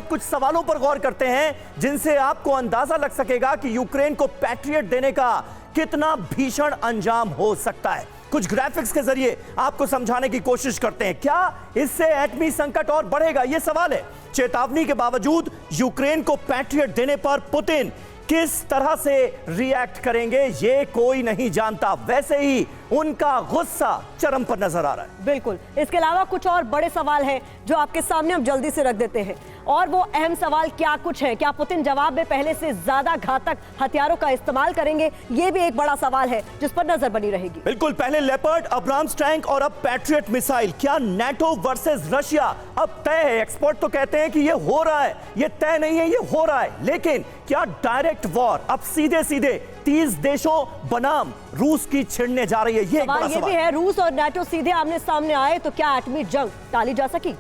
कुछ सवालों पर गौर करते हैं जिनसे आपको अंदाजा लग सकेगा कि यूक्रेन को पैट्रियट देने का कितना भीषण अंजाम हो सकता है। कुछ ग्राफिक्स के जरिए आपको समझाने की कोशिश करते हैं। क्या इससे एटमी संकट और बढ़ेगा? यह सवाल है। चेतावनी के बावजूद यूक्रेन को पैट्रियट देने पर पुतिन किस तरह से रिएक्ट करेंगे ये कोई नहीं जानता। वैसे ही उनका गुस्सा चरम पर नजर आ रहा है। बिल्कुल। इसके अलावा कुछ और बड़े सवाल हैं जो आपके सामने हम जल्दी से रख देते हैं। और वो अहम सवाल क्या कुछ है? क्या पुतिन जवाब में पहले से ज्यादा घातक हथियारों का इस्तेमाल करेंगे? ये भी एक बड़ा सवाल है जिस पर नजर बनी रहेगी। बिल्कुल। पहले लेपर्ड, अब्राम्स टैंक और अब पैट्रियट मिसाइल। क्या नाटो वर्सेस रशिया अब तय है? एक्सपर्ट तो कहते हैं कि ये हो रहा है, ये तय नहीं है, ये हो रहा है। लेकिन क्या डायरेक्ट वॉर अब सीधे सीधे 30 देशों बनाम रूस की छिड़ने जा रही है? ये एक बड़ा सवाल ये भी है, रूस और नाटो सीधे आमने सामने आए तो क्या एटमी जंग टाली जा सकी?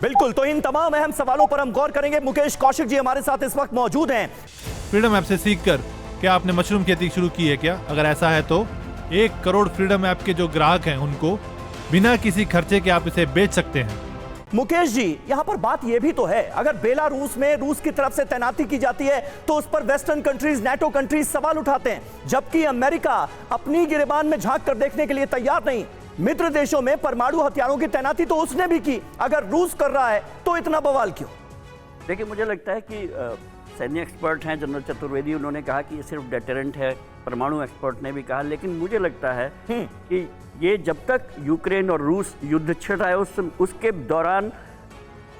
बिल्कुल। तो इन तमाम अहम सवालों पर हम गौर करेंगे। मुकेश कौशिक जी हमारे साथ इस वक्त मौजूद हैं। फ्रीडम ऐप से सीखकर क्या आपने मशरूम खेती शुरू की है क्या? अगर ऐसा है तो 1 करोड़ फ्रीडम ऐप के जो ग्राहक हैं उनको बिना किसी खर्चे के आप इसे बेच सकते हैं। मुकेश जी, यहां पर बात यह भी तो है, अगर बेलारूस में रूस की तरफ से तैनाती की जाती है तो उस पर वेस्टर्न कंट्रीज, नाटो कंट्रीज सवाल उठाते हैं, जबकि अमेरिका अपनी गिरेबान में झांक कर देखने के लिए तैयार नहीं। मित्र देशों में परमाणु हथियारों की तैनाती तो उसने भी की, अगर रूस कर रहा है तो इतना बवाल क्यों? देखिए, मुझे लगता है कि सैन्य एक्सपर्ट हैं जनरल चतुर्वेदी, उन्होंने कहा कि ये सिर्फ डेटरेंट है। परमाणु एक्सपर्ट ने भी कहा, लेकिन मुझे लगता है कि ये जब तक यूक्रेन और रूस युद्ध छिड़ रहा है उसके दौरान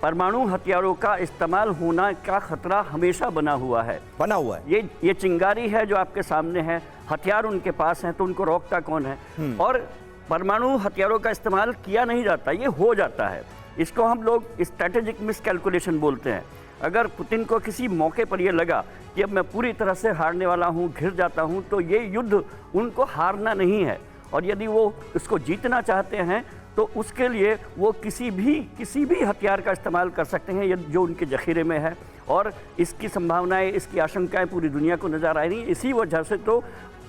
परमाणु हथियारों का इस्तेमाल होना का खतरा हमेशा बना हुआ है। ये चिंगारी है जो आपके सामने है, हथियार उनके पास हैं, तो उनको रोकता कौन है? और परमाणु हथियारों का इस्तेमाल किया नहीं जाता, ये हो जाता है। इसको हम लोग स्ट्रैटेजिक मिसकैलकुलेशन बोलते हैं। अगर पुतिन को किसी मौके पर यह लगा कि अब मैं पूरी तरह से हारने वाला हूं, घिर जाता हूं, तो ये युद्ध उनको हारना नहीं है। और यदि वो इसको जीतना चाहते हैं तो उसके लिए वो किसी भी हथियार का इस्तेमाल कर सकते हैं जो उनके जखीरे में है। और इसकी संभावनाएं, इसकी आशंकाएं पूरी दुनिया को नजर आ रही। इसी वजह से तो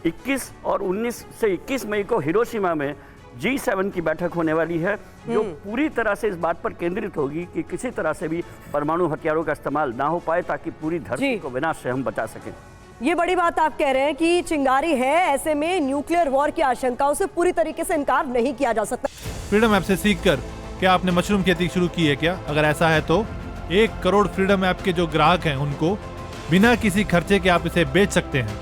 21 और 19 से 21 मई को हिरोशिमा में G7 की बैठक होने वाली है, जो पूरी तरह से इस बात पर केंद्रित होगी कि किसी तरह से भी परमाणु हथियारों का इस्तेमाल ना हो पाए, ताकि पूरी धरती को विनाश से हम बचा सकें। ये बड़ी बात आप कह रहे हैं कि चिंगारी है, ऐसे में न्यूक्लियर वॉर की आशंकाओं से पूरी तरीके से इनकार नहीं किया जा सकता। फ्रीडम ऐप से सीखकर क्या आपने मशरूम खेती शुरू की है क्या? अगर ऐसा है तो 1 करोड़ फ्रीडम ऐप के जो ग्राहक हैं उनको बिना किसी खर्चे के आप इसे बेच सकते हैं।